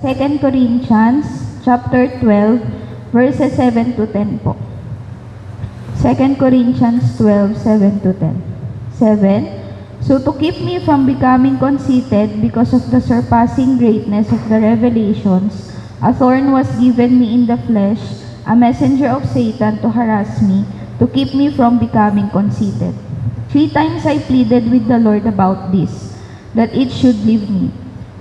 2 Corinthians chapter 12 verses 7 to 10 po. 2 Corinthians 12:7 to 10. 7. So to keep me from becoming conceited because of the surpassing greatness of the revelations, a thorn was given me in the flesh, a messenger of Satan to harass me, to keep me from becoming conceited. 3 times I pleaded with the Lord about this, that it should leave me.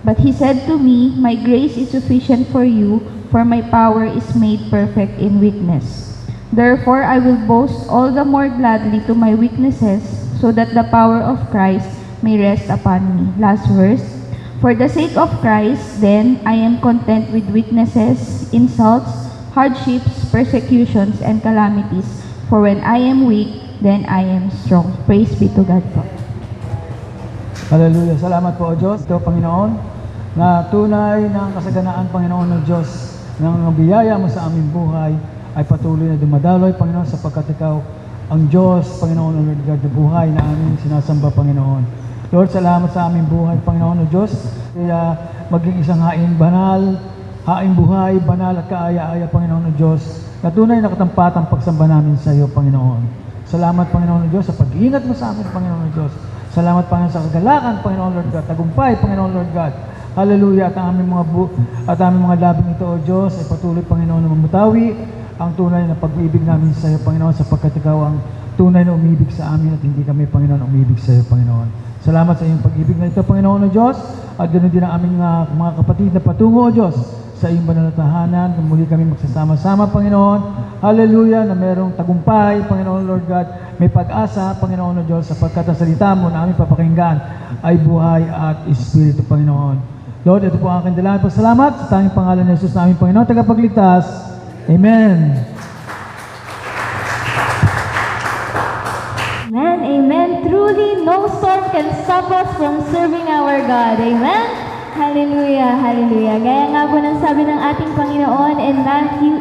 But he said to me, my grace is sufficient for you, for my power is made perfect in weakness. Therefore I will boast all the more gladly to my weaknesses, so that the power of Christ may rest upon me. Last verse. For the sake of Christ, then, I am content with weaknesses, insults, hardships, persecutions, and calamities. For when I am weak, then I am strong. Praise be to God po. Hallelujah. Salamat po, O Diyos. Ito, Panginoon, na tunay ng kasaganaan, Panginoon ng Diyos, ng biyaya mo sa aming buhay, ay patuloy na dumadaloy, Panginoon, sapagkat Ikaw, ang Diyos, Panginoon, Lord God, na buhay na aming sinasamba, Panginoon. Lord, salamat sa aming buhay, Panginoon, O Diyos, kaya maging isang haing banal, haing buhay, banal at kaaya-aya, Panginoon, O Diyos, na tunay na katampatang pagsamba namin sa iyo, Panginoon. Salamat, Panginoon, O Diyos, sa pag-iingat mo sa amin, Panginoon, O Diyos. Salamat, Panginoon, sa kagalakan, Panginoon, Lord God, tagumpay, Panginoon, Lord God. Hallelujah. At ang aming mga labing ito, O Diyos, ay patuloy, Panginoon, na mamutawi ang tunay na pag-ibig namin sa iyo, Panginoon, sapagkat Ikaw ang tunay na umibig sa amin at hindi kami, Panginoon, umibig sa iyo, Panginoon. Salamat sa iyong pag-ibig na ito, Panginoon, O Diyos, at ganoon din ang aming mga kapatid na patungo, O Diyos, sa iyong banal na tahanan, kung muli kami magsasama-sama, Panginoon. Hallelujah, na merong tagumpay, Panginoon, Lord God, may pag-asa, Panginoon, O Diyos, sapagkat ang salita mo na aming papakinggan ay buhay at Espiritu, Panginoon. Lord, ito po ang aking dalangin. Pasalamat sa tanging pangalan ni Jesus na aming Panginoon, tagapagligtas. Amen. Amen, amen. Truly, no storm can stop us from serving our God. Amen? Hallelujah, hallelujah. Gaya nga po ng sabi ng ating Panginoon in Matthew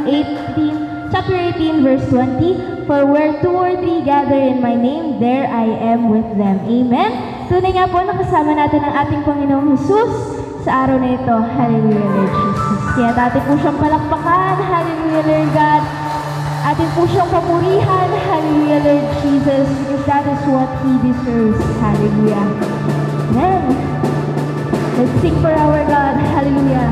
18, chapter 18, verse 20, For where 2 or 3 gather in my name, there I am with them. Amen? Tunay nga po nakasama natin ang ating Panginoong Jesus sa araw na ito. Hallelujah, Lord Jesus. Kaya atin po siyang palakpakan. Hallelujah, Lord God. Atin po siyang papurihan. Hallelujah, Lord Jesus. Because that is what He deserves. Hallelujah. Amen. Let's sing for our God. Hallelujah.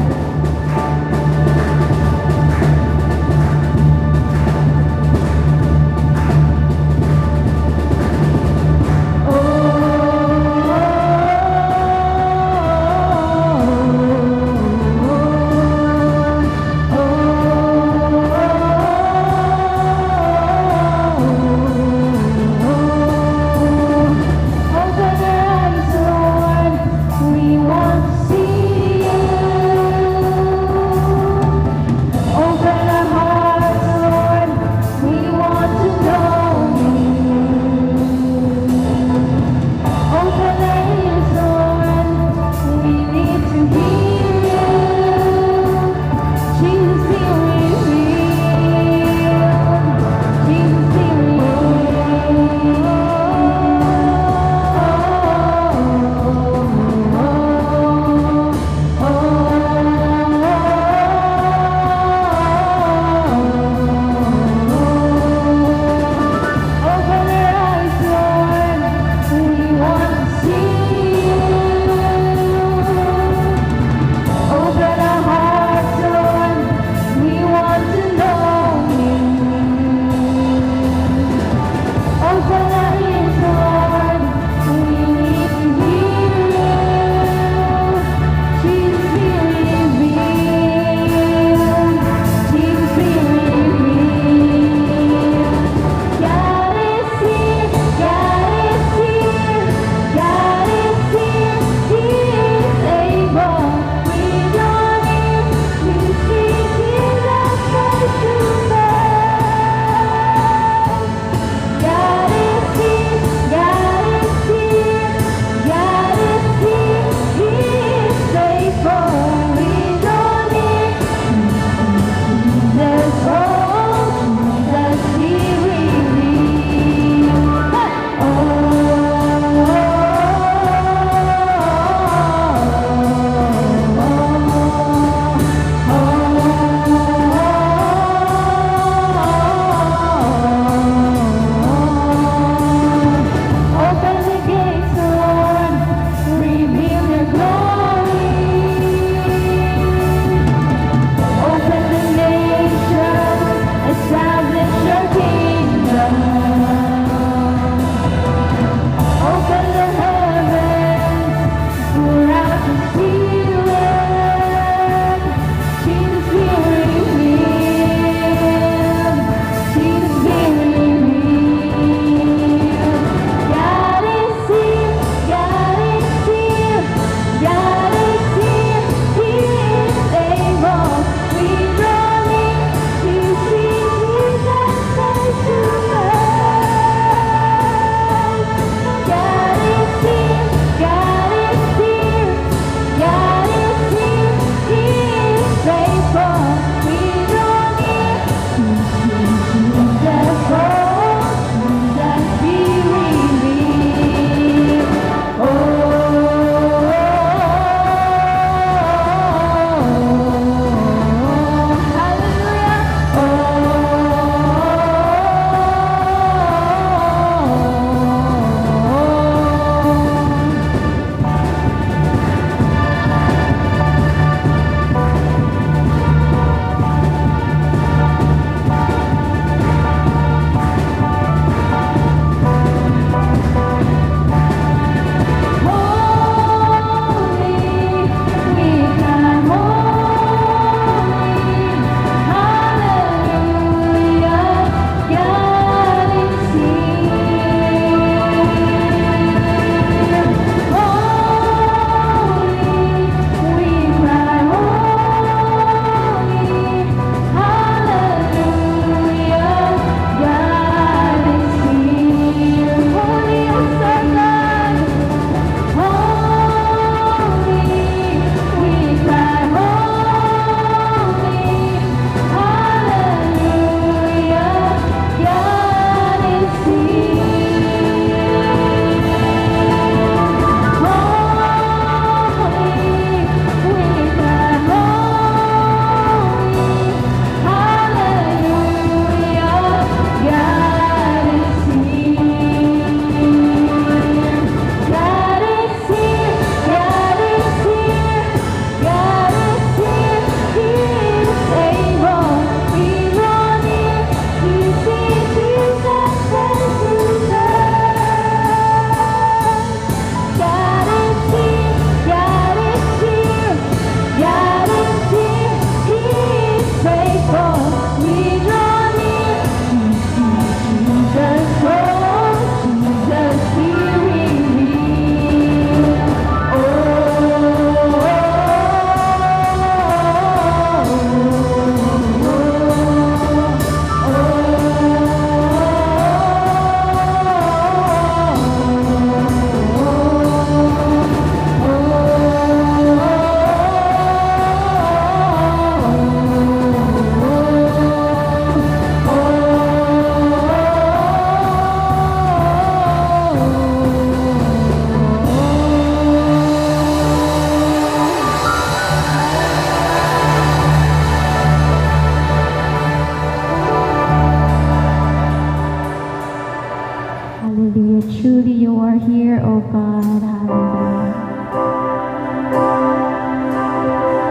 Hallelujah. Truly you are here, O God. Hallelujah.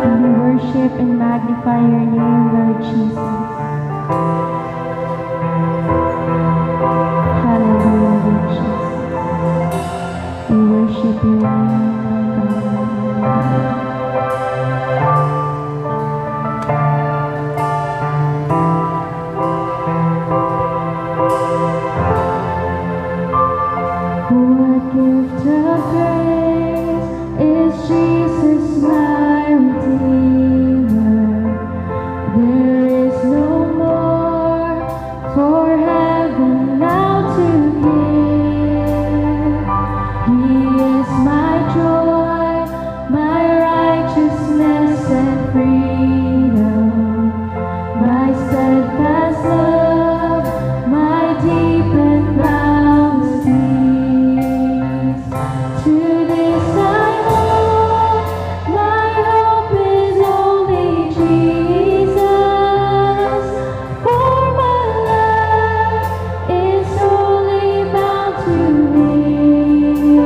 And we worship and magnify your name, Lord Jesus. Hallelujah, Lord Jesus. We worship you, Lord God. What gift of grace is Jesus my Redeemer? There is no more for heaven now to give. He is my joy, my righteousness and freedom, my steadfast love, my deep and boundless peace. To this I hold, my hope is only Jesus. For my life is wholly bound to His.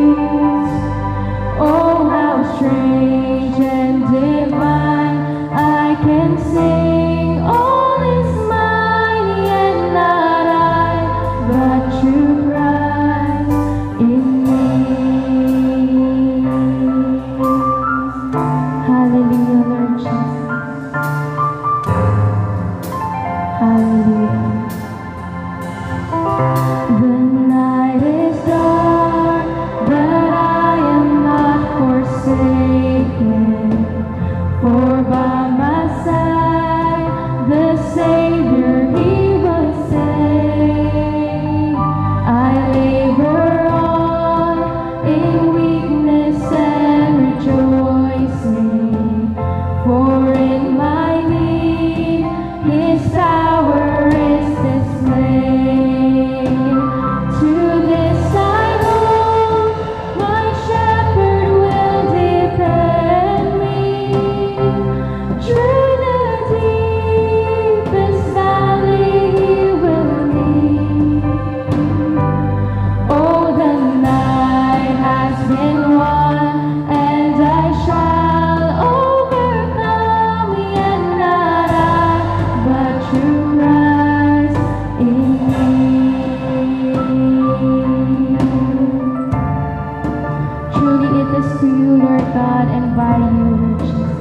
Oh, how strange and divine, I can sing all is mine, yet not I, but true Christ in me. Hallelujah, Lord Jesus. Hallelujah. The night is dark, but I am not forsaken. For by my side, the Savior, He will save. I labor on in weakness and rejoicing. For in my need, His power is displayed. To this I hold, my shepherd will defend me. Through the deepest valley He will lead. Oh, the night has been won, and I shall overcome, yet not I, but true Christ in me. Truly it is to you, Lord God, and by you, Lord Jesus.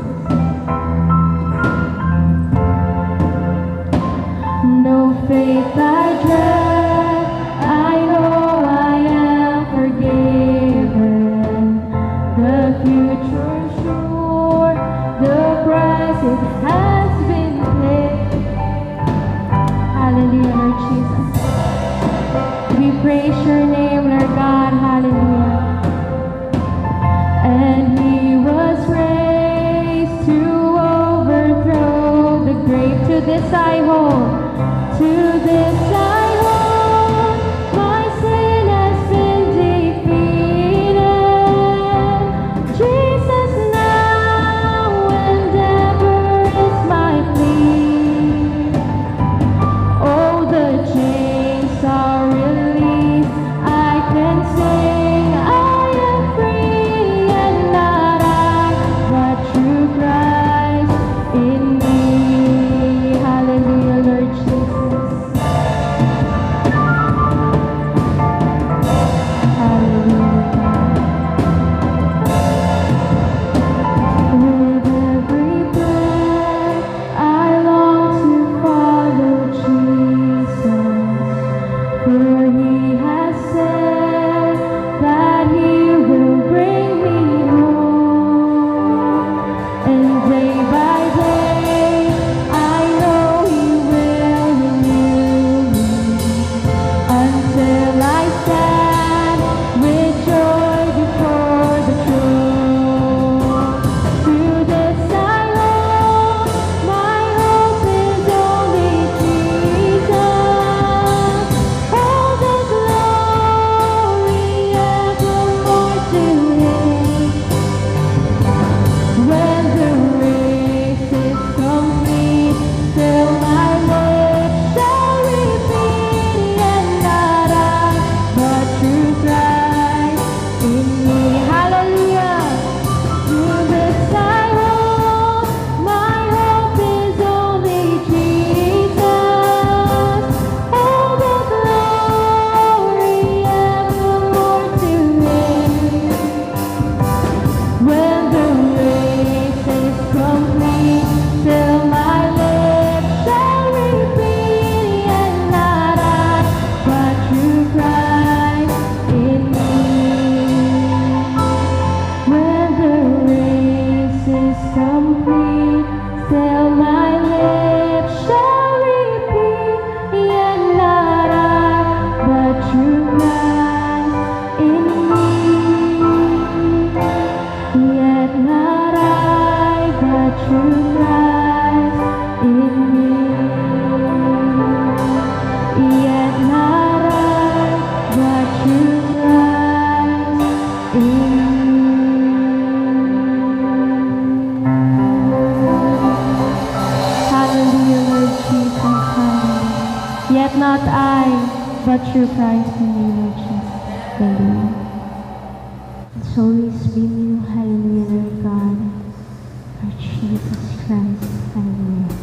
No faith I dread, I know I am forgiven. The future sure, the price it has been paid. Hallelujah, Lord Jesus. We praise your name, Lord God. Hallelujah. And He was raised to overthrow the grave. To this I hold. To this I hold, my sin has been defeated. Jesus now and ever is my plea. Oh, the chains are released, I can sing, I am free, and not I, but true Christ in me. Hallelujah, Lord Jesus. With not I, but through Christ in the name of Jesus. Hallelujah. It's always been you, hallelujah, Lord God, our Jesus Christ, hallelujah.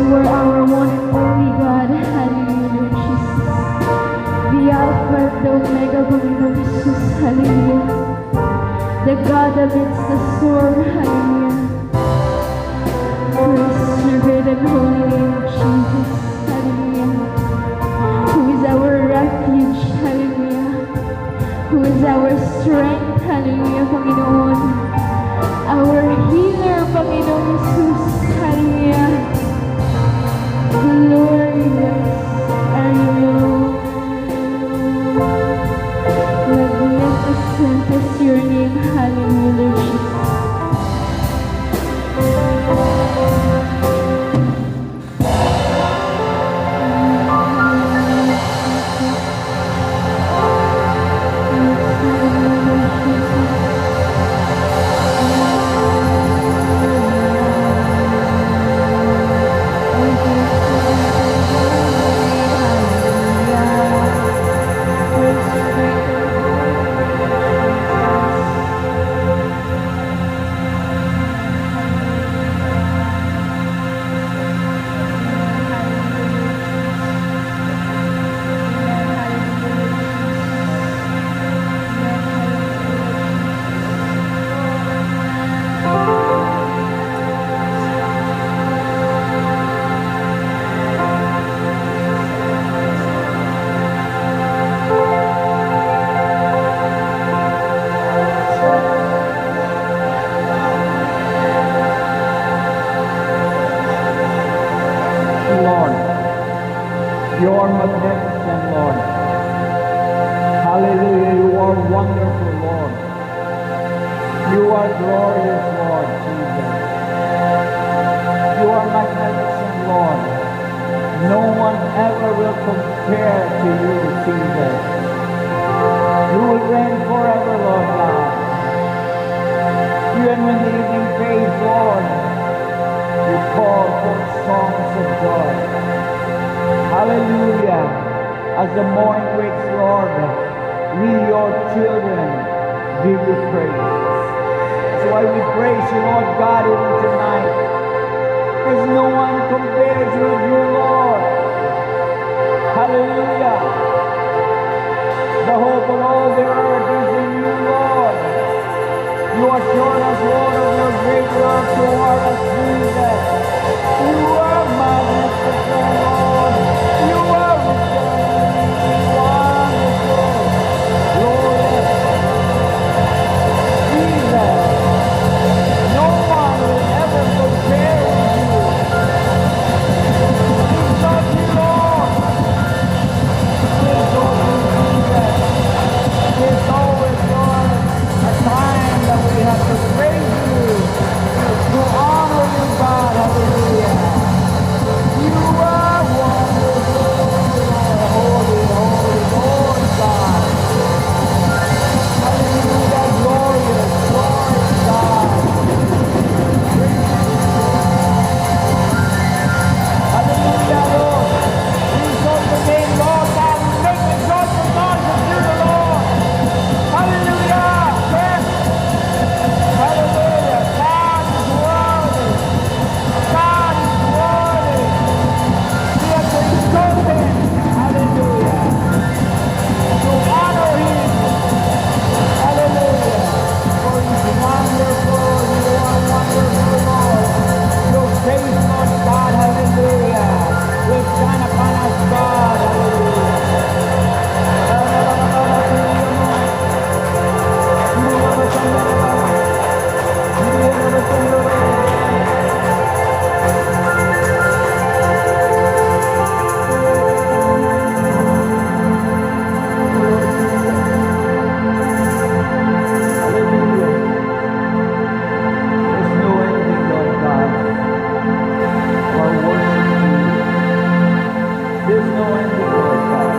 You are our one and only God. Hallelujah, Jesus. The Alpha and the Omega, Panginoon Jesus. Hallelujah. The God amidst the storm. Hallelujah. Praise your great and holy name, Jesus. Hallelujah. Who is our refuge. Hallelujah. Who is our strength. Hallelujah, Panginoon. Our healer, Panginoon Jesus. Hallelujah. Glorious are you. Magnificent is your name. Hallelujah, Jesus. Lord, you are magnificent, Lord. Hallelujah, you are wonderful, Lord. You are glorious, Lord Jesus. You are magnificent, Lord. No one ever will compare to you, Jesus. You will reign forever, Lord God. Even when the evening fades, Lord, you call forth songs of joy. Hallelujah. As the morning breaks, Lord, we, your children, give you praise. That's why we praise you, Lord God, even tonight. Because no one compares with you, Lord. Hallelujah. The hope of all the earth is in you, Lord. You are showing us, Lord, of your great love toward us, Jesus. You are magnificent, Lord. You are wonderful, glorious, Jesus. No one will ever compare with you. We love you, Lord. We love you, Jesus. There's always, Lord, a time that we have to praise you, to honor you, God. Hallelujah. You are wonderful, holy, holy, Lord God. Hallelujah, glorious, glorious God. Hallelujah, Lord. We exalt your name, Lord God. We make the joyful noise unto the Lord. Hallelujah. Yes. Hallelujah. God is worthy. God is worthy. We have to exalt him. Hallelujah. To honor him. Hallelujah. For he's wonderful. You are wonderful, Lord. Your face, Lord God. Hallelujah. Will shine upon us, God. Hallelujah. There's no ending, Lord God, for worship you. There's no ending, Lord God,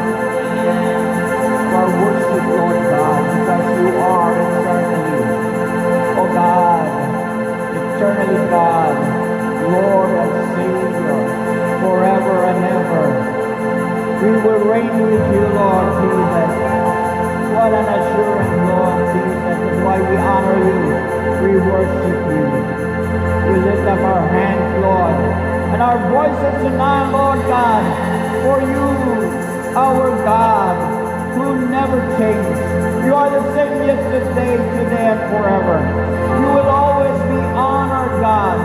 for worship, Lord God, because you are eternally, oh God, eternally God, Lord and Savior, forever and ever. We will reign with you, Lord Jesus. What an assurance, Lord Jesus. That's why we honor you. We worship you. We lift up our hands, Lord, and our our voices tonight, Lord God, for you, our God, who never changes. You are the same yesterday, today, and forever. You will always be honored, God.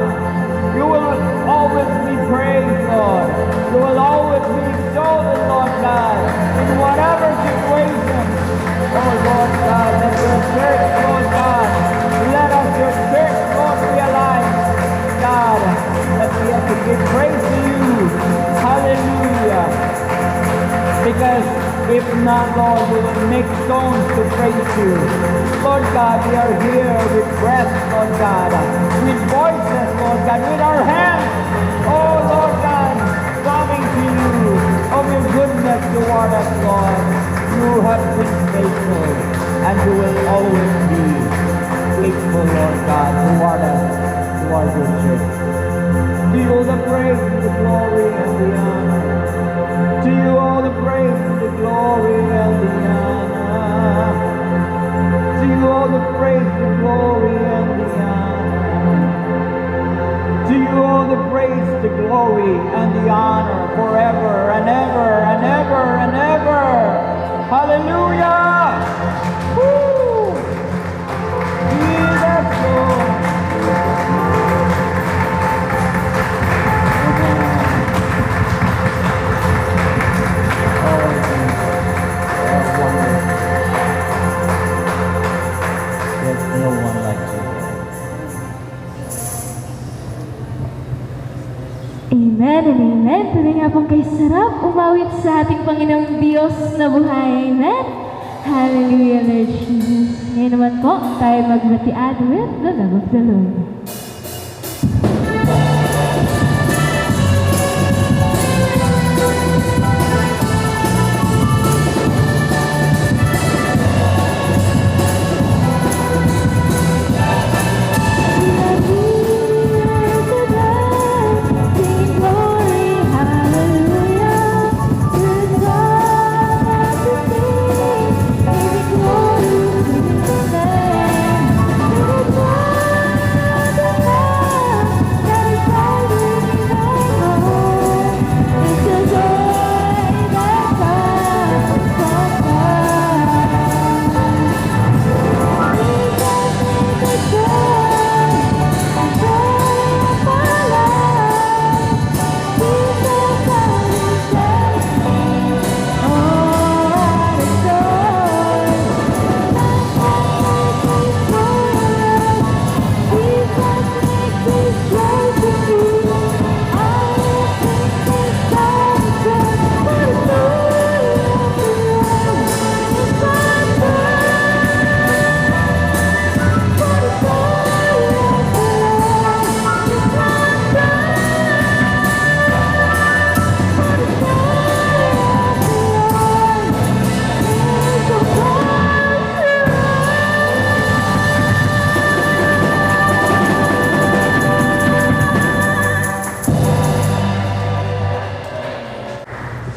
You will always be praised, Lord. You will always be exalted, Lord God, in whatever situation. Oh, Lord God, let your church, Lord God, let us, your church, Lord, realize, God, that we have to give praise to you. Hallelujah. Because if not, Lord, we will make stones to praise you. Lord God, we are here with breath, Lord God, with voices, Lord God, with our hands. Oh, Lord God, coming to you of your goodness toward us, Lord. You have been faithful, and you will always be faithful, Lord God, toward us, toward your church. To you all the praise, the glory, and the honor. To you all the praise, the glory, and the honor. To you all the praise, the glory, and the honor. To you all the praise, the glory, and the honor forever and ever and ever and ever. Hallelujah! Woo! Jesus, Lord. There's no one like you. Amen and amen. Tuloy nga pong kay sarap umawit sa ating Panginoong Diyos na buhay. Amen. Hallelujah, Lord Jesus. Ngayon naman po, tayo magbatian with the love of the Lord.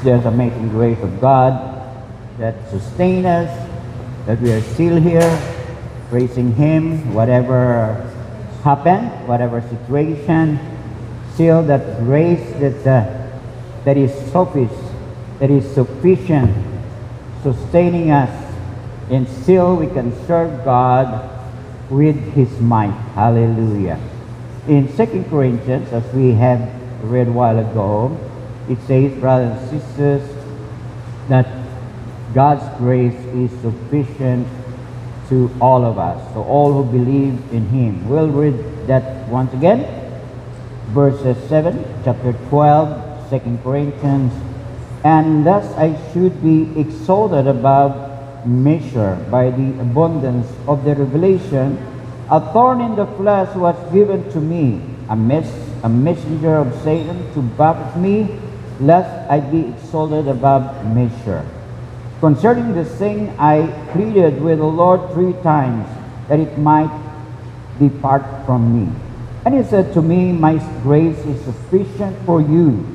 There's amazing grace of God that sustains us, that we are still here praising Him, whatever happened, whatever situation, still that grace that is sufficient, sustaining us, and still we can serve God with His might. Hallelujah. In 2 Corinthians, as we have read a while ago, it says, brothers and sisters, that God's grace is sufficient to all of us, to all who believe in Him. We'll read that once again. Verses 7, chapter 12, 2 Corinthians. And thus I should be exalted above measure by the abundance of the revelation. A thorn in the flesh was given to me, a messenger of Satan to buffet me, lest I be exalted above measure. Concerning this thing, I pleaded with the Lord 3 times, that it might depart from me. And He said to me, my grace is sufficient for you,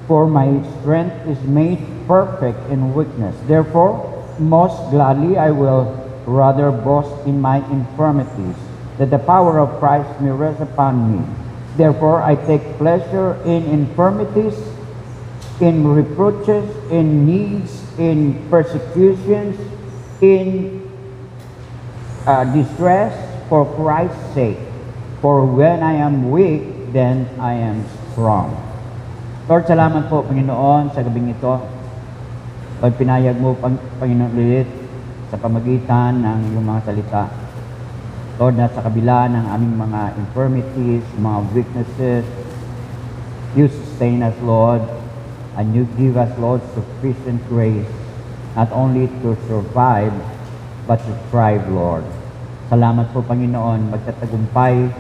for my strength is made perfect in weakness. Therefore, most gladly I will rather boast in my infirmities, that the power of Christ may rest upon me. Therefore, I take pleasure in infirmities, in reproaches, in needs, in persecutions, in distress for Christ's sake. For when I am weak, then I am strong. Lord, salamat po, Panginoon, sa gabing ito. Lord, pinayag mo, Panginoon, ulit sa pamagitan ng iyong mga salita. Lord, na sa kabila ng aming mga infirmities, mga weaknesses, you sustain us, Lord, and you give us, Lord, sufficient grace, not only to survive, but to thrive, Lord. Salamat po, Panginoon, magtatagumpay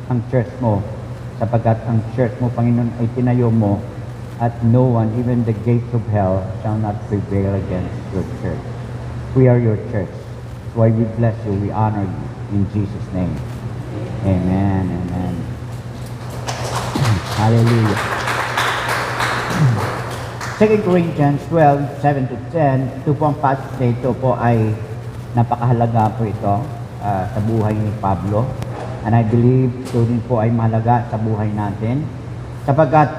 ang church mo, sapagkat ang church mo, Panginoon, ay tinayo mo, at no one, even the gates of hell, shall not prevail against your church. We are your church. That's why we bless you, we honor you. In Jesus' name. Amen. Amen. Hallelujah. 2 Corinthians 12, 7 to 10. Ito po ang passage na ito po ay napakahalaga po ito sa buhay ni Pablo. And I believe ito din po ay mahalaga sa buhay natin. Sapagkat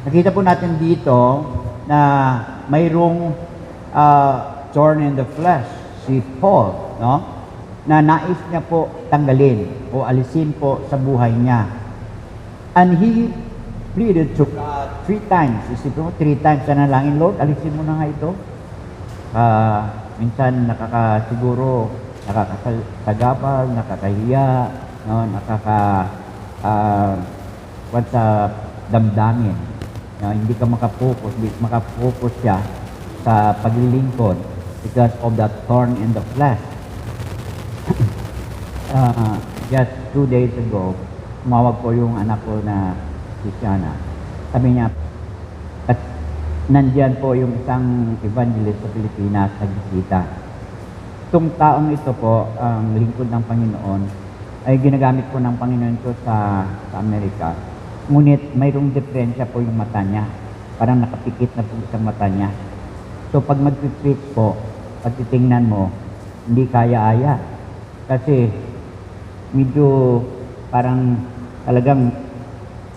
nakita po natin dito na mayroong thorn in the flesh, si Paul, no? Na nais niya po tanggalin o alisin po sa buhay niya. And he pleaded to God 3 times. Isipin mo, 3 times na nalangin, Lord, alisin mo na nga ito. Minsan siguro nakakasagapal, nakakahiya, no? Sa damdamin. No? Hindi ka makapokus siya sa paglilingkod because of that thorn in the flesh. Just 2 days ago, tumawag po yung anak ko na si Siana. Sabi niya, at nandyan po yung isang evangelist sa Pilipinas na bisita. Itong taong ito po, ang lingkod ng Panginoon, ay ginagamit po ng Panginoon ito sa Amerika. Ngunit mayroong diferensya po yung mata niya. Parang nakapikit na po sa mata niya. So pag mag-preach po, pag titingnan mo, hindi kaya-aya. Kasi medyo parang talagang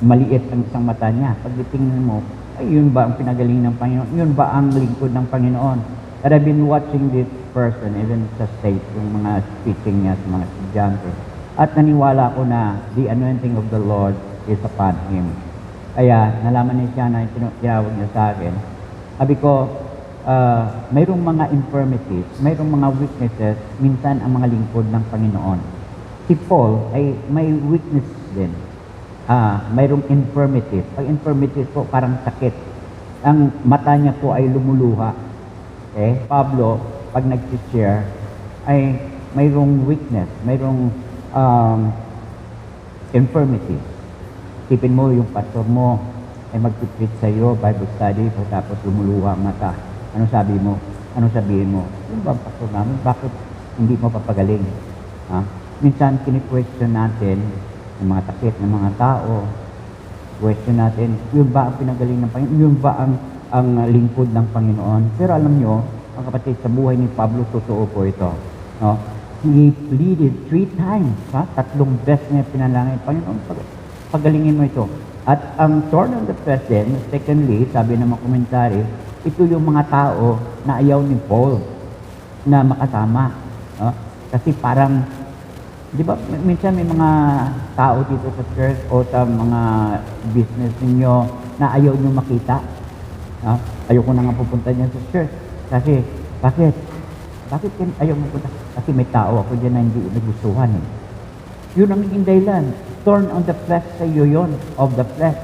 maliit ang isang mata niya. Pag titingnan mo, ay yun ba ang pinagaling ng Panginoon? Yun ba ang lingkod ng Panginoon? And I've been watching this person, even sa state, yung mga speaking niya sa mga estudyante. At naniwala ko na the anointing of the Lord is upon him. Kaya nalaman niya na tinawag niya sa akin. Sabi ko, mayroong mga infirmities, mayroong mga weaknesses, minsan ang mga lingkod ng Panginoon. Si Paul ay may weakness din. Mayroong infirmities. Pag infirmities po, parang sakit. Ang mata niya po ay lumuluha. Pablo, pag nag-share, ay mayroong weakness, mayroong infirmities. Tipin mo, yung pastor mo ay mag-preach sa iyo, Bible study, tapos lumuluha ang mata. Ano sabi mo? Ano sabihin mo? Yung ba ang pastor namin? Bakit hindi mo papagaling? Minsan, kini-question natin yung mga takip ng mga tao. Question natin, yun ba ang pinagaling ng Panginoon? Yun ba ang lingkod ng Panginoon? Pero alam nyo, ang kapatid, sa buhay ni Pablo, totoo po ito. No? He pleaded 3 times. 3 beses niya pinalangin, Panginoon, pagalingin mo ito. At ang thorn on the flesh din, secondly, sabi ng mga komentary, ito yung mga tao na ayaw ni Paul na makasama. No? Kasi parang, di ba, minsan may mga tao dito sa church o sa mga business ninyo na ayaw nyo makita. No? Ayaw ko na nga pupunta niyan sa church. Kasi, bakit? Bakit ayaw mo punta? Kasi may tao ako dyan na hindi nagustuhan. Yun ang naging dahilan. Thorn on the flesh sa iyo yun, of the flesh.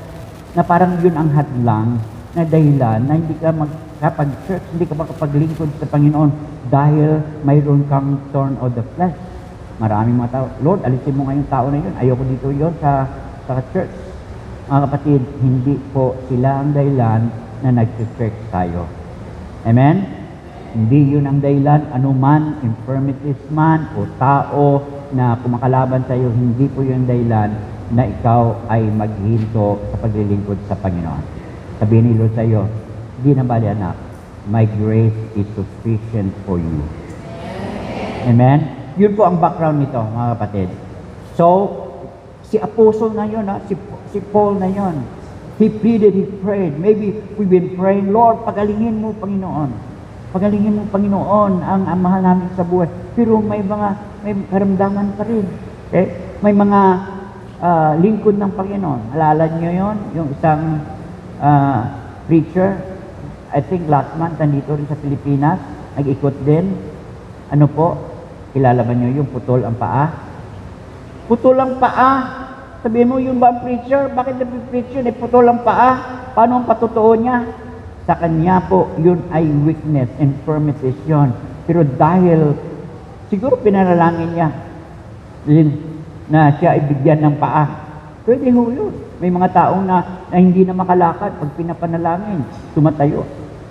Na parang yun ang hadlang na dahilan na hindi ka magkapag-church, hindi ka makapaglingkod sa Panginoon dahil mayroon kang thorn of the flesh. Maraming mga tao, Lord, alisin mo ngayong tao na yun. Ayoko dito yun sa church. Mga kapatid, hindi po sila ang dahilan na nag-church tayo. Amen? Hindi yun ang dahilan, anuman, infirmities man, o tao na kumakalaban sa iyo, hindi po yun ang dahilan na ikaw ay maghinto sa paglilingkod sa Panginoon. Sabihin ni Lord sa iyo, di na bali anak, my grace is sufficient for you. Amen? Yun po ang background nito, mga kapatid. So, Si Apostle na yun, si Paul na yun. He pleaded, he prayed. Maybe we've been praying, Lord, pagalingin mo, Panginoon. Pagalingin mo, Panginoon, ang mahal namin sa buhay. Pero may karamdaman pa rin. Okay? May mga lingkod ng Panginoon. Alala niyo yon, yung isang preacher, I think last month, nandito rin sa Pilipinas, nag-ikot din. Ano po? Kilala ba niyo yung putol ang paa? Putol ang paa. Sabihin mo, yun ba ang preacher? Bakit nag-preacher? Putol ang paa. Paano ang patutuo niya? Sa kanya po, yun ay weakness, infirmities yun. Pero dahil, siguro pinaralangin niya na siya ay bigyan ng paa. Pwede ho yun. May mga taong na hindi na makalakad pag pinapanalangin, tumatayo.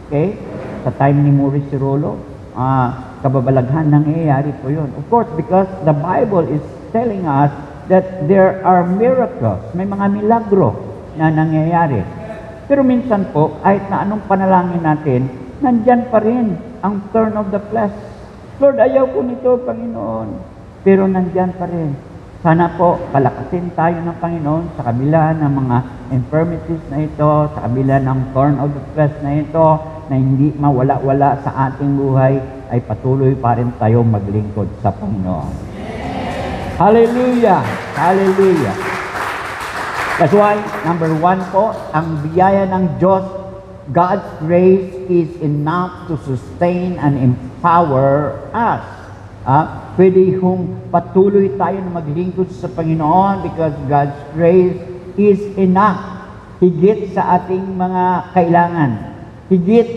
Okay? Sa time ni Maurice Cirolo, kababalaghan nangyayari po yun. Of course, because the Bible is telling us that there are miracles. May mga milagro na nangyayari. Pero minsan po, kahit na anong panalangin natin, nandyan pa rin ang turn of the flesh. Lord, ayaw ko nito, Panginoon. Pero nandyan pa rin. Sana po, palakasin tayo ng Panginoon sa kabila ng mga infirmities na ito, sa kabila ng turn of the flesh na ito, na hindi mawala-wala sa ating buhay, ay patuloy pa rin tayo maglingkod sa Panginoon. Hallelujah! Hallelujah! That's why, number 1 po, ang biyaya ng Diyos, God's grace is enough to sustain and empower us. Pwede hong patuloy tayo na maglingkod sa Panginoon because God's grace is enough. Higit sa ating mga kailangan. Higit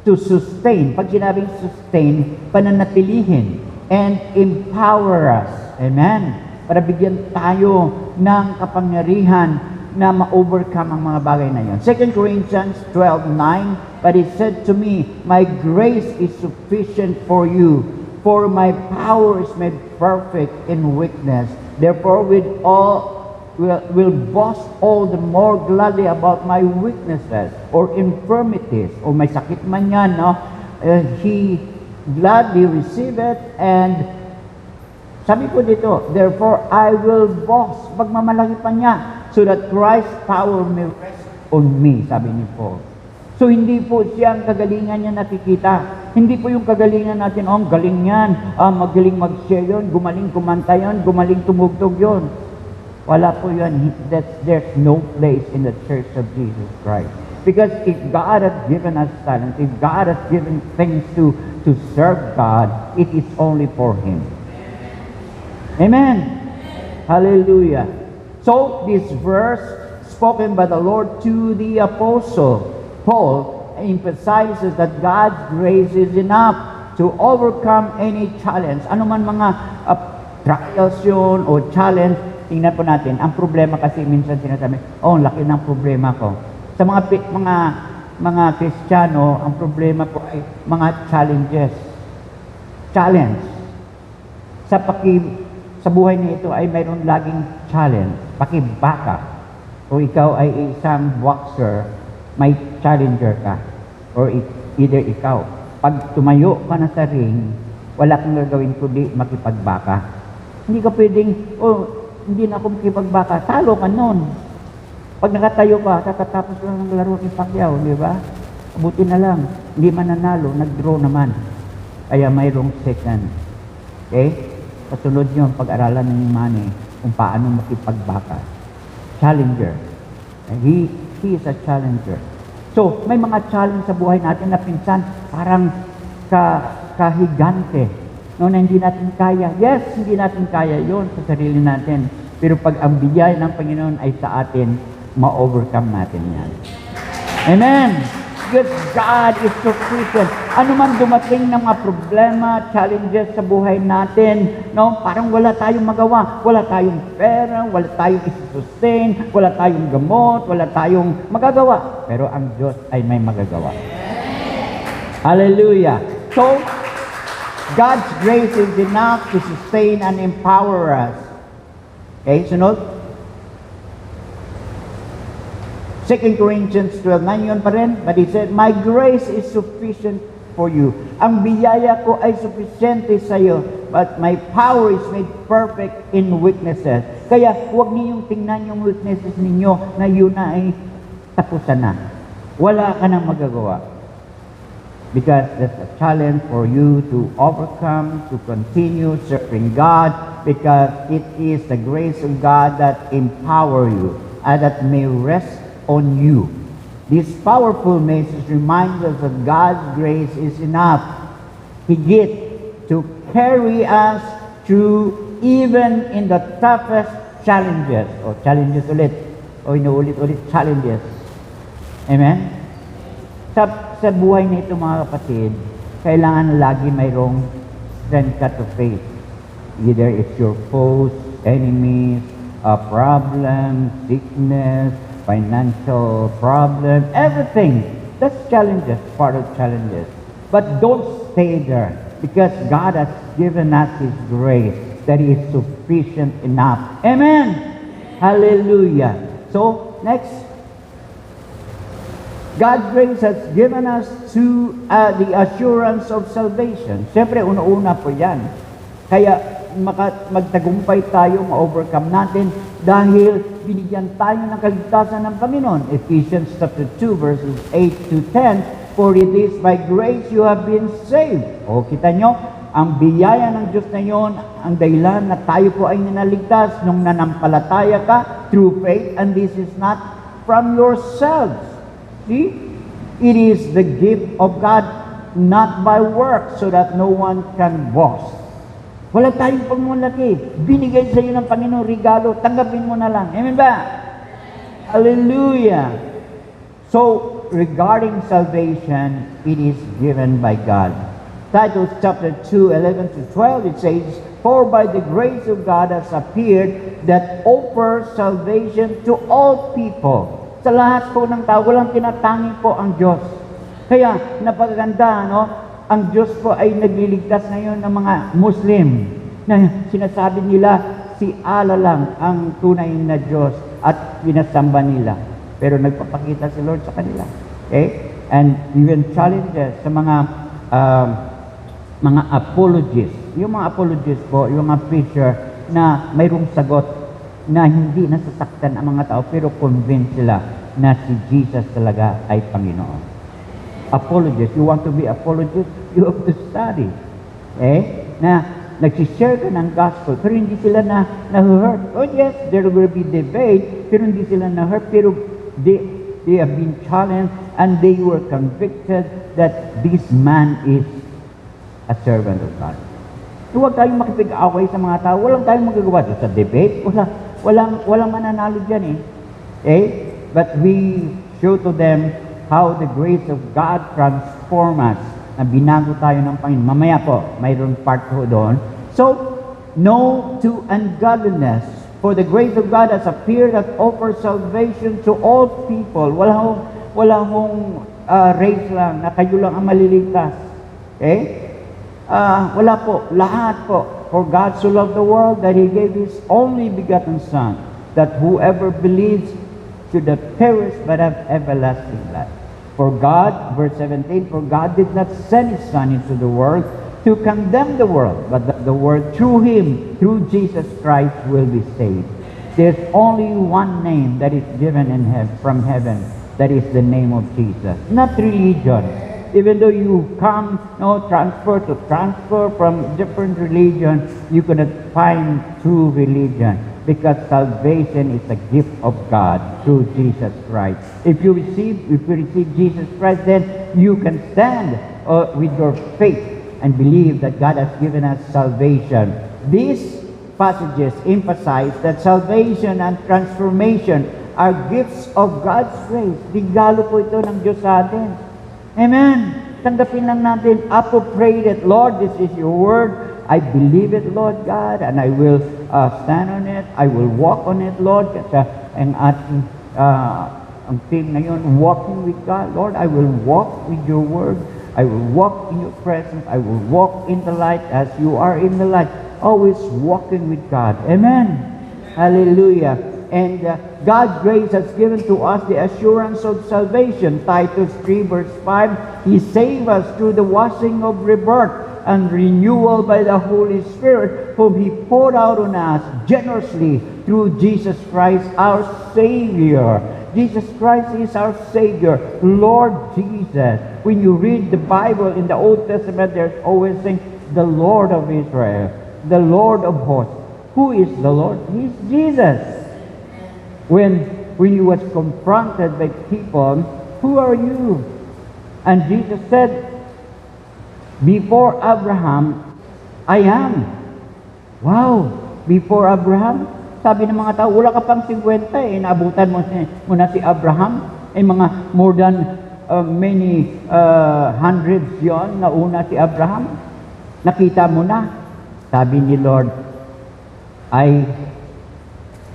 to sustain. Pag sinabing sustain, pananatilihin and empower us. Amen? Para bigyan tayo ng kapangyarihan na ma-overcome ang mga bagay na yon. 2 Corinthians 12:9, but He said to me, my grace is sufficient for you, for my power is made perfect in weakness. Therefore, will boast all the more gladly about my weaknesses or infirmities, o may sakit man yan, no? He gladly receive it, and sabi ko dito, therefore I will boast, pagmamalaki pa niya, so that Christ's power may rest on me, sabi ni Paul. So hindi po siya ang kagalingan niya nakikita. Hindi po yung kagalingan natin, ang galing yan, magaling mag-share yun, gumaling kumanta yun, gumaling tumugtog yun. Wala po yun. There's no place in the Church of Jesus Christ. Because if God has given us talent, if God has given things to serve God, it is only for Him. Amen. Hallelujah. So, this verse spoken by the Lord to the Apostle Paul emphasizes that God's grace is enough to overcome any challenge. Ano man mga trials yun o challenge, tingnan po natin. Ang problema kasi minsan sinasabi, ang laki ng problema ko. Sa mga Kristiyano, ang problema po ay mga challenges. Challenge. Sa buhay na ito ay mayroon laging challenge. Pakibaka. O ikaw ay isang boxer, may challenger ka. Or either ikaw. Pag tumayo ka na sa ring, wala kang gagawin kundi makipagbaka. Hindi ka pwedeng, hindi na ako makipagbaka. Talo ka nun. Pag nakatayo ka, kakatapos lang ng laro ni Pacquiao, di ba? Buti na lang, hindi mananalo, nag-draw naman. Kaya mayroong second. Okay? Kasunod yun, pag-aralan ng Manny kung paano makipagbaka. Challenger. He is a challenger. So, may mga challenge sa buhay natin na pinsan parang kahigante. No, na hindi natin kaya. Yes, hindi natin kaya yon sa sarili natin. Pero pag ang biyaya ng Panginoon ay sa atin, ma-overcome natin yan. Amen! Because God is sufficient. Ano man dumating ng mga problema, challenges sa buhay natin, no? Parang wala tayong magawa. Wala tayong pera, wala tayong isusustain, wala tayong gamot, wala tayong magagawa. Pero ang Diyos ay may magagawa. Hallelujah! So, God's grace is enough to sustain and empower us. Okay, sunod. 2 Corinthians 12:9 yun pa rin. But He said, my grace is sufficient for you. Ang biyaya ko ay suficiente sa iyo. but my power is made perfect in weaknesses. Kaya huwag ninyong tingnan yung weaknesses ninyo na yun na ay tapusan na. Wala ka nang magagawa. Because that's a challenge for you to overcome, to continue serving God, because it is the grace of God that empower you and that may rest on you. This powerful message reminds us that God's grace is enough. Higit to carry us through even in the toughest challenges. O challenges ulit. O inuulit-ulit challenges. Amen? Sa buhay na ito mga kapatid, kailangan lagi mayroong strength ka to face. Either it's your foes, enemies, a problem, sickness, financial problem, everything. That's challenges, part of challenges. But don't stay there, because God has given us His grace that is sufficient enough. Amen! Hallelujah! So, next. God's grace has given us to the assurance of salvation. Siyempre, una-una po yan. Kaya magtagumpay tayo, ma-overcome natin dahil binigyan tayo ng kaligtasan ng Panginoon. Ephesians chapter 2 verses 8 to 10, For it is by grace you have been saved. O kita nyo, ang biyaya ng Diyos na yon, ang dahilan na tayo po ay nanaligtas nung nanampalataya ka through faith, and this is not from yourselves. See? It is the gift of God, not by works, so that no one can boast. Wala tayong pagmulaki. Binigay sa iyo ng Panginoon regalo, tanggapin mo na lang. Amen ba? Hallelujah! So, regarding salvation, it is given by God. Titus chapter 2, 11 to 12, it says, For by the grace of God has appeared that offers salvation to all people. Sa lahat po ng tao, walang tinatangi po ang Diyos. Kaya, napaganda, no? Ang Diyos po ay nagliligtas ngayon ng mga Muslim na sinasabi nila, si Allah lang ang tunay na Diyos at pinasamba nila. Pero nagpapakita si Lord sa kanila. Okay? And even challenges sa mga apologists. Yung mga apologists po, yung mga preacher na mayroong sagot na hindi nasasaktan ang mga tao pero convinced sila na si Jesus talaga ay Panginoon. Apologist. You want to be apologist? You have to study. Na nagsishare ka ng gospel pero hindi sila na-hurt. Oh yes, there will be debate pero hindi sila na-hurt. Pero they have been challenged and they were convicted that this man is a servant of God. So, huwag tayong makipag-away sa mga tao. Walang tayong magagawa sa debate. Walang mananalo dyan But we show to them how the grace of God transform us, na binago tayo ng Panginoon. Mamaya po, mayroon part po doon. So, no to ungodliness, for the grace of God has appeared that offers salvation to all people. Wala hong race lang, na kayo lang ang maliligtas. Wala po, lahat po. For God so loved the world that He gave His only begotten Son, that whoever believes should not perish but have everlasting life. For God, verse 17, for God did not send His Son into the world to condemn the world, but that the world through Him, through Jesus Christ, will be saved. There's only one name that is given from heaven, that is the name of Jesus. Not religion. Even though you come, transfer from different religion, you cannot find true religion. Because salvation is a gift of God through Jesus Christ. If you receive Jesus Christ, then you can stand with your faith and believe that God has given us salvation. These passages emphasize that salvation and transformation are gifts of God's grace. Regalo po ito ng Diyos sa atin. Amen. Tanggapin lang natin, appropriate it. Lord, this is your word. I believe it, Lord God, and I will stand on it. I will walk on it, Lord. Kasi ang ating ang theme ngayon, walking with God. Lord, I will walk with your word. I will walk in your presence. I will walk in the light as you are in the light. Always walking with God. Amen. Hallelujah. And God's grace has given to us the assurance of salvation. Titus 3 verse 5, He saved us through the washing of rebirth and renewal by the Holy Spirit, whom He poured out on us generously through Jesus Christ, our Savior. Jesus Christ is our Savior, Lord Jesus. When you read the Bible in the Old Testament, there's always saying, the Lord of Israel, the Lord of hosts. Who is the Lord? He's Jesus. When he was confronted by people, who are you? And Jesus said, before Abraham, I am. Wow! Before Abraham? Sabi ng mga tao, wala ka pang 50 naabutan mo na si Abraham. Mga more than many hundreds yon na una si Abraham. Nakita mo na. Sabi ni Lord,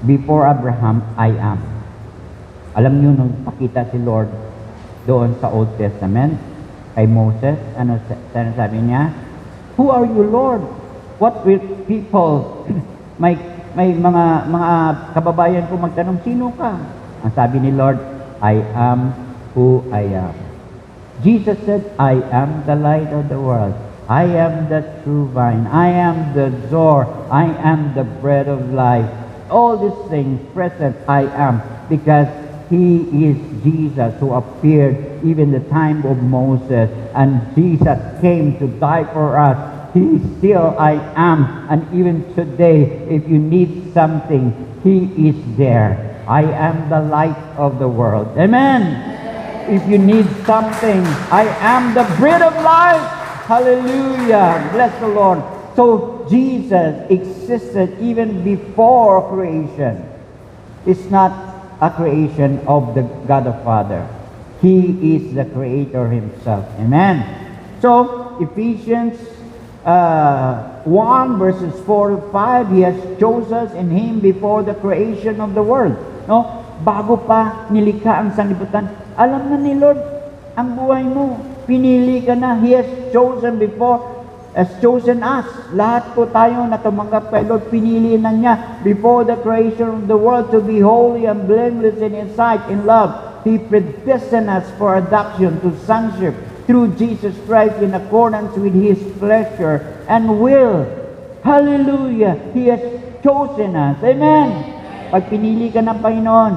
before Abraham, I am. Alam niyo, nung pakita si Lord doon sa Old Testament, kay Moses, ano sabi niya? Who are you, Lord? What will people, may mga kababayan ko magtanong, sino ka? Ang sabi ni Lord, I am who I am. Jesus said, I am the light of the world. I am the true vine. I am the door. I am the bread of life. All these things present, I am, because He is Jesus who appeared even the time of Moses, and Jesus came to die for us. He is still I am, and even today, if you need something, He is there. I am the light of the world. Amen. If you need something, I am the bread of life. Hallelujah. Bless the Lord. So Jesus existed even before creation. It's not a creation of the God the Father. He is the Creator Himself. Amen. So Ephesians 1 verses 4 to 5, He has chosen us in Him before the creation of the world. No? Bago pa nilikha ang sanlibutan, alam na ni Lord ang buhay mo. Pinili ka na. He has chosen us. Lahat po tayo na tumanggap kay Lord, pinili na niya before the creation of the world to be holy and blameless in His sight in love. He predestined us for adoption to sonship through Jesus Christ in accordance with His pleasure and will. Hallelujah! He has chosen us. Amen! Pag pinili ka ng Panginoon,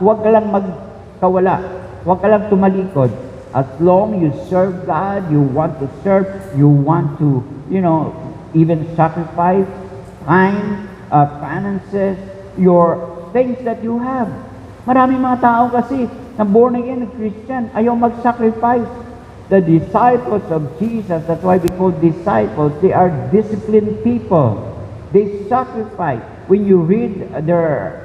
huwag ka lang magkawala. Huwag ka lang tumalikod. As long you serve God, you want to serve, you want to, even sacrifice time, finances, your things that you have. Maraming mga tao kasi na born again Christian, ayaw mag-sacrifice. The disciples of Jesus, that's why we call disciples, they are disciplined people. They sacrifice. When you read their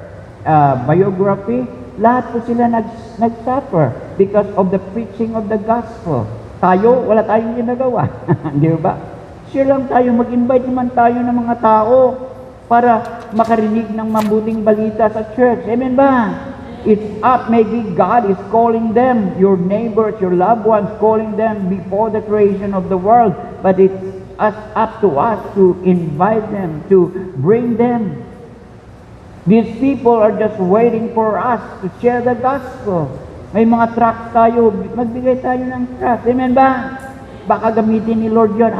biography, lahat po sila nag-suffer because of the preaching of the gospel. Tayo, wala tayong ginagawa. Di ba? Sure lang tayo, mag-invite naman tayo ng mga tao para makarinig ng mabuting balita sa church. Amen ba? It's up, maybe God is calling them, your neighbors, your loved ones, calling them before the creation of the world. But it's up to us to invite them, to bring them. These people are just waiting for us to share the gospel. May mga tracts tayo, magbigay tayo ng tracts. Amen ba? Baka gamitin ni Lord yun.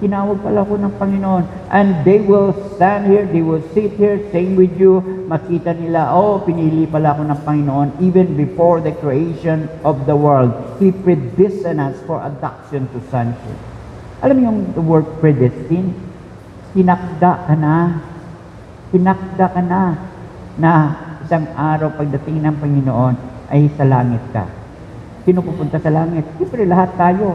Tinawag pala ko ng Panginoon. And they will stand here, they will sit here, sing with you. Makita nila, pinili pala ako ng Panginoon even before the creation of the world. He predestined us for adoption to sonship. Alam mo yung the word predestined? Tinakda ka na. Pinakda ka na isang araw pagdating ng Panginoon ay sa langit ka. Sino pupunta sa langit? Siyempre lahat tayo.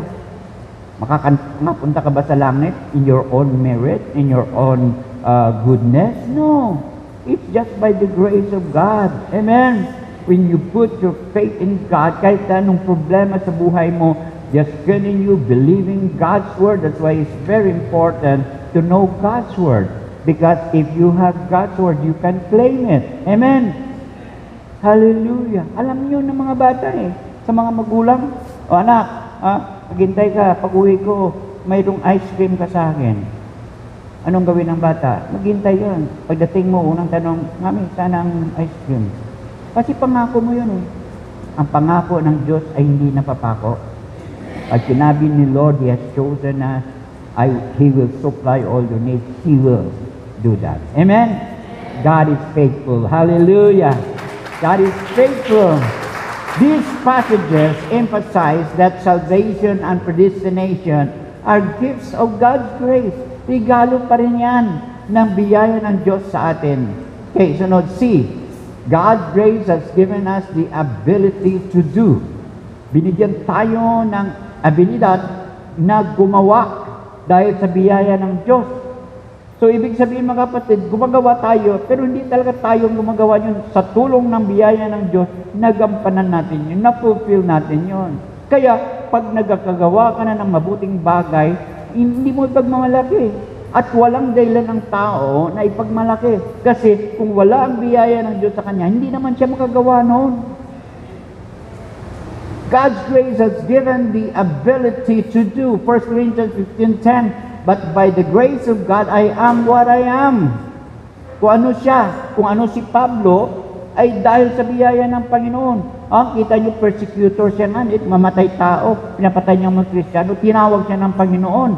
Makapunta ka ba sa langit in your own merit, in your own goodness? No. It's just by the grace of God. Amen. When you put your faith in God, kahit anong problema sa buhay mo, just continue believing God's Word. That's why it's very important to know God's Word. Because if you have God's Word, you can claim it. Amen. Hallelujah. Alam niyo ng mga bata sa mga magulang, anak, maghintay ka, pag-uwi ko, mayroong ice cream ka sa akin. Anong gawin ng bata? Maghintay yun. Pagdating mo, unang tanong, Mami, sana ang ice cream. Kasi pangako mo yun Ang pangako ng Diyos ay hindi napapako. Pag sinabi ni Lord, He has chosen us, He will supply all your needs. He will do that. Amen? God is faithful. Hallelujah. God is faithful. These passages emphasize that salvation and predestination are gifts of God's grace. Regalo pa rin yan ng biyaya ng Diyos sa atin. Okay, sunod C. God's grace has given us the ability to do. Binigyan tayo ng abilidad na gumawa dahil sa biyaya ng Diyos. So, ibig sabihin mga kapatid, gumagawa tayo, pero hindi talaga tayo gumagawa yun sa tulong ng biyaya ng Diyos, nagampanan natin yun, na-fulfill natin yun. Kaya, pag nagkakagawa ka na ng mabuting bagay, hindi mo ipagmamalaki. At walang dahilan ng tao na ipagmalaki. Kasi, kung wala ang biyaya ng Diyos sa kanya, hindi naman siya makagawa noon. God's grace has given the ability to do. 1 Corinthians 15:10, but by the grace of God, I am what I am. Kung ano siya, kung ano si Pablo, ay dahil sa biyaya ng Panginoon. Kita niyo, persecutor siya nga, mamatay tao, pinapatay niya mga Kristiyano, tinawag siya ng Panginoon.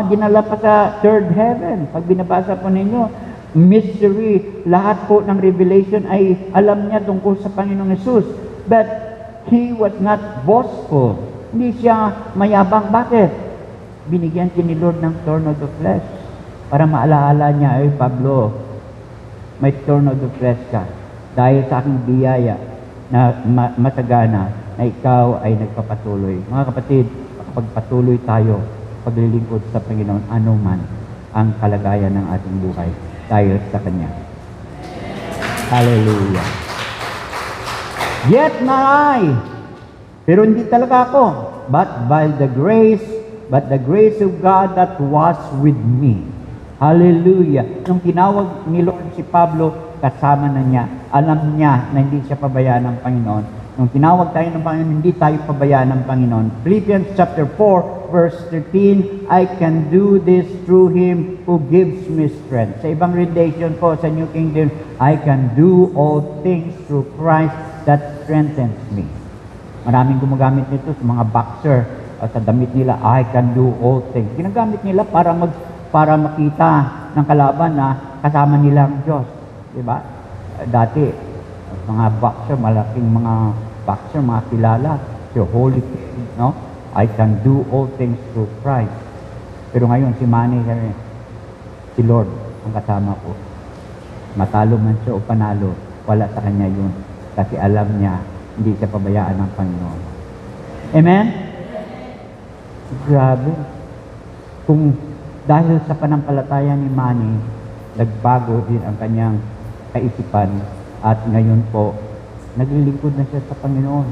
Dinala pa sa third heaven. Pag binabasa po ninyo, mystery, lahat po ng revelation ay alam niya tungkol sa Panginoong Jesus. But he was not boastful. Hindi siya mayabang. Bakit? Binigyan siya ni Lord ng thorn of the flesh para maalaala niya, ay Pablo, may thorn of the flesh ka dahil sa aking biyaya na masagana na ikaw ay nagpapatuloy. Mga kapatid, kapag patuloy tayo paglilingkod sa Panginoon, anuman ang kalagayan ng ating buhay dahil sa Kanya. Hallelujah. Yet not I, pero hindi talaga ako, but by the grace of God that was with me. Hallelujah. Nung tinawag ni Lord si Pablo, kasama na niya. Alam niya na hindi siya pabayaan ng Panginoon. Nung tinawag tayo ng Panginoon, hindi tayo pabayaan ng Panginoon. Philippians chapter 4, verse 13, I can do this through Him who gives me strength. Sa ibang rendition po, sa New King James, I can do all things through Christ that strengthens me. Maraming gumagamit nito sa mga boxer, sa damit nila, I can do all things. Ginagamit nila para makita ng kalaban na kasama nila ang Diyos. Diba? Dati, mga boxer, malaking mga boxer, mga kilala, si Holy King, no? I can do all things through Christ. Pero ngayon, si Manny, si Lord, ang kasama ko. Matalo man siya o panalo, wala sa kanya yun. Kasi alam niya, hindi siya pabayaan ng Panginoon. Amen? Grabe. Kung dahil sa panampalataya ni Manny, nagbago din ang kanyang kaisipan at ngayon po, naglilingkod na siya sa Panginoon.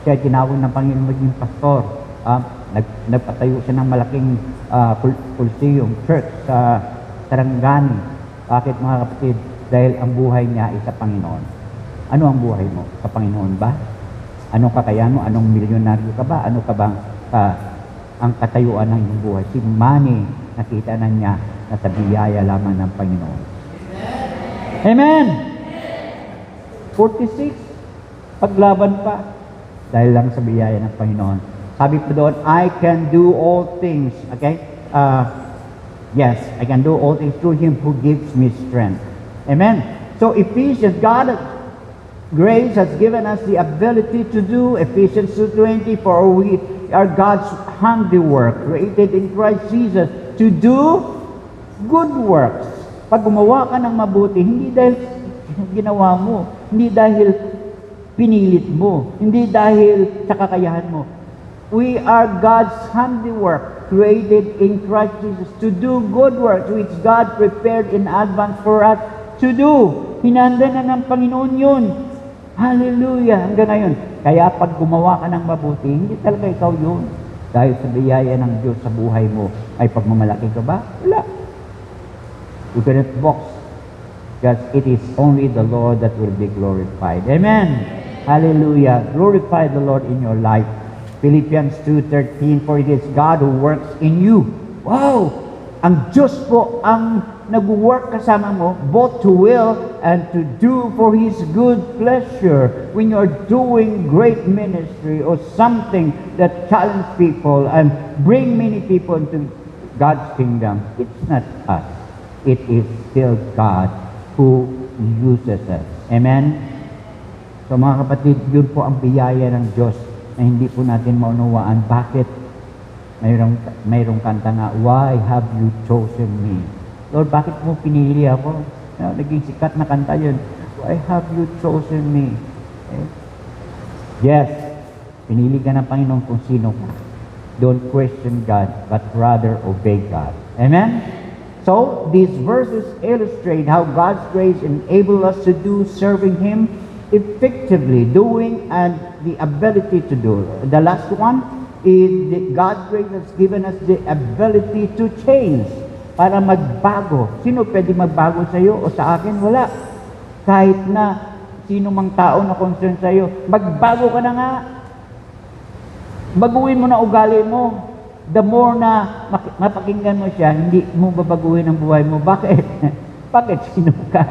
Siya tinawag ng Panginoon maging pastor. Nagpatayo siya ng malaking Coliseum Church sa Sarangani. Bakit mga kapatid? Dahil ang buhay niya ay sa Panginoon. Ano ang buhay mo? Sa Panginoon ba? Anong kakayahan mo? Anong milyonaryo ka ba? Ano ka bang ang katayuan ng iyong buhay? Si Manny, nakita na niya na sa biyaya lamang ng Panginoon. Amen! 46, paglaban pa. Dahil lang sa biyaya ng Panginoon. Sabi po doon, I can do all things. Okay? Yes, I can do all things through Him who gives me strength. Amen? So Ephesians, God's grace has given us the ability to do, Ephesians 2:20, for we are God's handiwork, created in Christ Jesus, to do good works. Pag gumawa ka ng mabuti, hindi dahil ginawa mo, hindi dahil pinilit mo, hindi dahil sa kakayahan mo. We are God's handiwork, created in Christ Jesus, to do good works, which God prepared in advance for us to do. Hinanda na ng Panginoon yun. Hallelujah! Hanggang ngayon. Kaya pag gumawa ka ng mabuti, hindi talaga ikaw yun. Dahil sa biyaya ng Diyos sa buhay mo, ay pagmamalaki ka ba? Wala. You cannot box. Because it is only the Lord that will be glorified. Amen! Hallelujah! Glorify the Lord in your life. Philippians 2:13, for it is God who works in you. Wow! Ang Diyos po ang nag-work kasama mo, both to will and to do for His good pleasure. When you're doing great ministry or something that challenge people and bring many people into God's kingdom, it's not us. It is still God who uses us. Amen? So mga kapatid, yun po ang biyaya ng Diyos na hindi po natin maunawaan. Bakit? Mayroong kanta nga, why have you chosen me? Lord, bakit mo pinili ako? Naging sikat na kanta yun. Why have you chosen me? Okay? Yes, pinili ka ng Panginoon kung sino ka. Don't question God, but rather obey God. Amen? So, these verses illustrate how God's grace enables us to do serving Him effectively, doing and the ability to do. The last one is God's grace has given us the ability to change, para magbago. Sino pwede magbago sa iyo o sa akin? Wala. Kahit na sino mang tao na concern sa iyo, magbago ka na nga. Baguhin mo na ugali mo. The more na mapakinggan mo siya, hindi mo babaguhin ang buhay mo. Bakit? Bakit? Sino ka?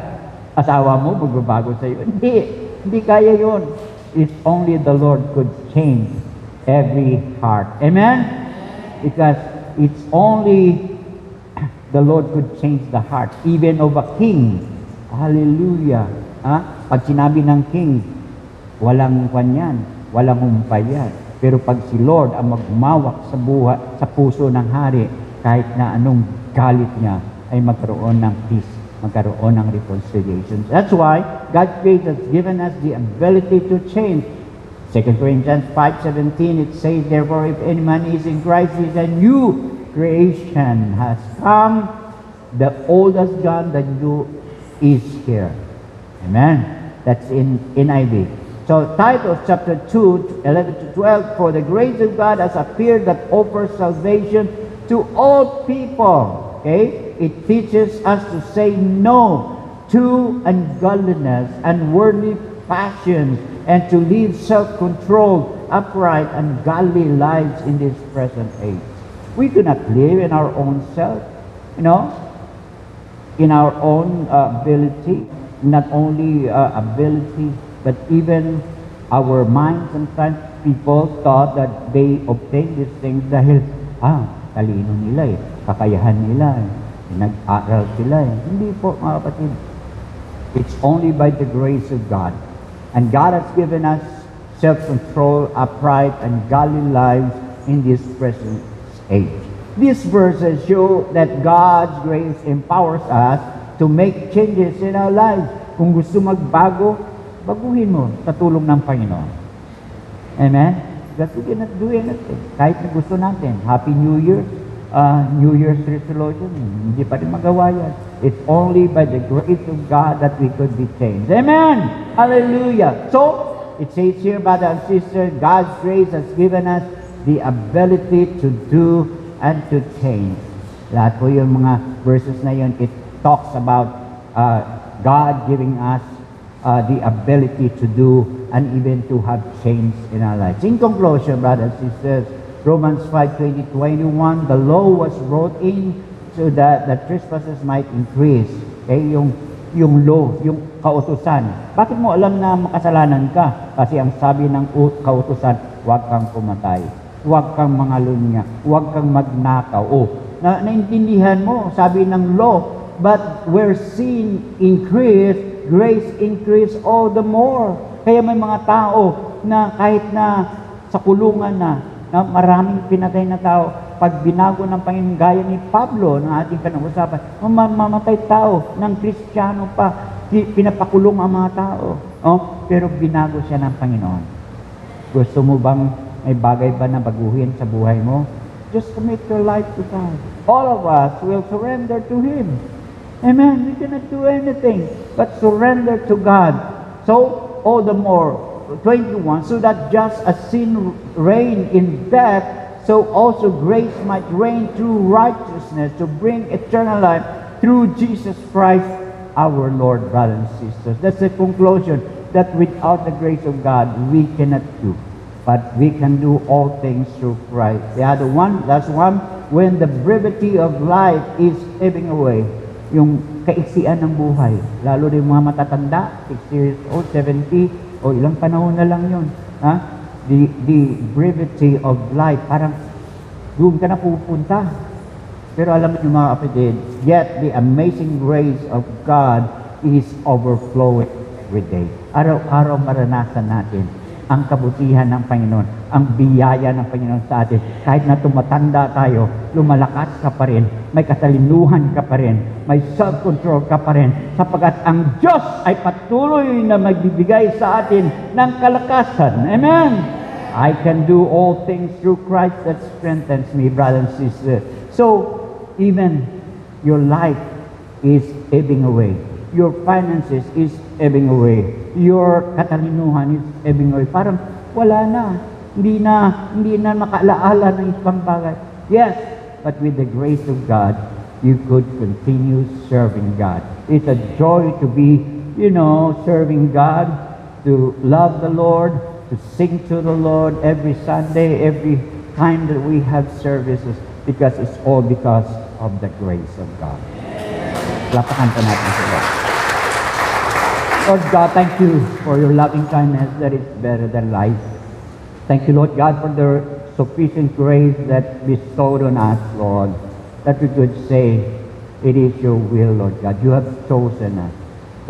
Asawa mo, magbabago sa iyo? Hindi kaya yun. It's only the Lord could change every heart. Amen? Because it's only the Lord could change the heart, even of a king. Hallelujah. Pag sinabi ng king, walang kanyan, walang humpay yan. Pero pag si Lord ang magumawak sa buhay, sa puso ng hari, kahit na anong galit niya, ay magkaroon ng peace, magkaroon ng reconciliation. That's why God's grace has given us the ability to change. 2 Corinthians 5:17, it says, therefore, if any man is in Christ, he is a new creation, has come, the old has gone, the new is here. Amen. That's in NIV. So Titus chapter 2, 11 to 12, for the grace of God has appeared that offers salvation to all people. Okay? It teaches us to say no to ungodliness and worldly passions and to live self-controlled, upright, and godly lives in this present age. We do not live in our own self, in our own ability, not only ability, but even our minds. Sometimes people thought that they obtained these things dahil, talino nila kakayahan nila nag-aral sila Hindi po, mga kapatid. It's only by the grace of God. And God has given us self-control, upright, and godly lives in this present age. These verses show that God's grace empowers us to make changes in our lives. Kung gusto magbago, baguhin mo sa tulong ng Panginoon. Amen? Because we cannot do anything. Kahit na gusto natin. Happy New Year, New Year's resolution, hindi pa rin magawa yan. It's only by the grace of God that we could be changed. Amen! Hallelujah! So, it says here, brother and sister, God's grace has given us the ability to do and to change. Lahat po yung mga verses na yun, it talks about God giving us the ability to do and even to have change in our lives. In conclusion, brothers and sisters, Romans 5:20-21, the law was brought in so that the trespasses might increase. Okay, yung law, yung kautusan. Bakit mo alam na makasalanan ka? Kasi ang sabi ng kautusan, huwag kang pumatay, huwag kang mangalunya, huwag kang magnakaw. Naintindihan mo, sabi ng law, but where sin increased, grace increase all the more. Kaya may mga tao na kahit na sa kulungan na maraming pinatay na tao, pag binago ng Panginoon, gaya ni Pablo na ating pinag-usapan, mamatay tao ng Kristiyano pa, pinapakulong ang mga tao. Pero binago siya ng Panginoon. Gusto mo bang may bagay ba na baguhin sa buhay mo? Just commit your life to God. All of us will surrender to Him. Amen. We cannot do anything but surrender to God. So, all the more, 21, so that just as sin reigned in death, so also grace might reign through righteousness to bring eternal life through Jesus Christ our Lord, brothers and sisters. That's the conclusion, that without the grace of God, we cannot do. But we can do all things through Christ. The other one, last one, when the brevity of life is ebbing away, yung kaiksian ng buhay, lalo din mga matatanda, 60 years old, 70, o ilang panahon na lang yun. The brevity of life, parang doon ka na pupunta. Pero alam niyo mga kapatid, yet the amazing grace of God is overflowing every day. Araw-araw maranasan natin ang kabutihan ng Panginoon, ang biyaya ng Panginoon sa atin. Kahit na tumatanda tayo, lumalakas ka pa rin, may katalinuhan ka pa rin, may self-control ka pa rin, sapagkat ang Diyos ay patuloy na magbibigay sa atin ng kalakasan. Amen! I can do all things through Christ that strengthens me, brothers and sisters. So, even your life is ebbing away. Your finances is ebbing away. Your katalinuhan is ebbing away. Parang wala na. Hindi na makaalaala ng ibang bagay. Yes, but with the grace of God, you could continue serving God. It's a joy to be, serving God, to love the Lord, to sing to the Lord every Sunday, every time that we have services, because it's all because of the grace of God. Lapakan pa natin sila. Lord God, thank you for your loving kindness that is better than life. Thank you, Lord God, for the sufficient grace that bestowed on us, Lord, that we could say, it is your will, Lord God. You have chosen us,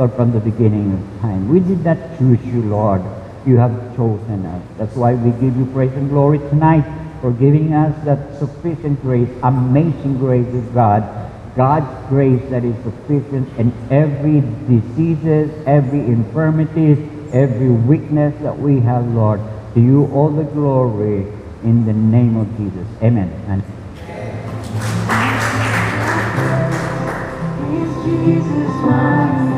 Lord, from the beginning of time. We did not choose you, Lord. You have chosen us. That's why we give you praise and glory tonight for giving us that sufficient grace, amazing grace of God, God's grace that is sufficient in every diseases, every infirmities, every weakness that we have, Lord. To you all the glory in the name of Jesus. Amen. And Jesus, my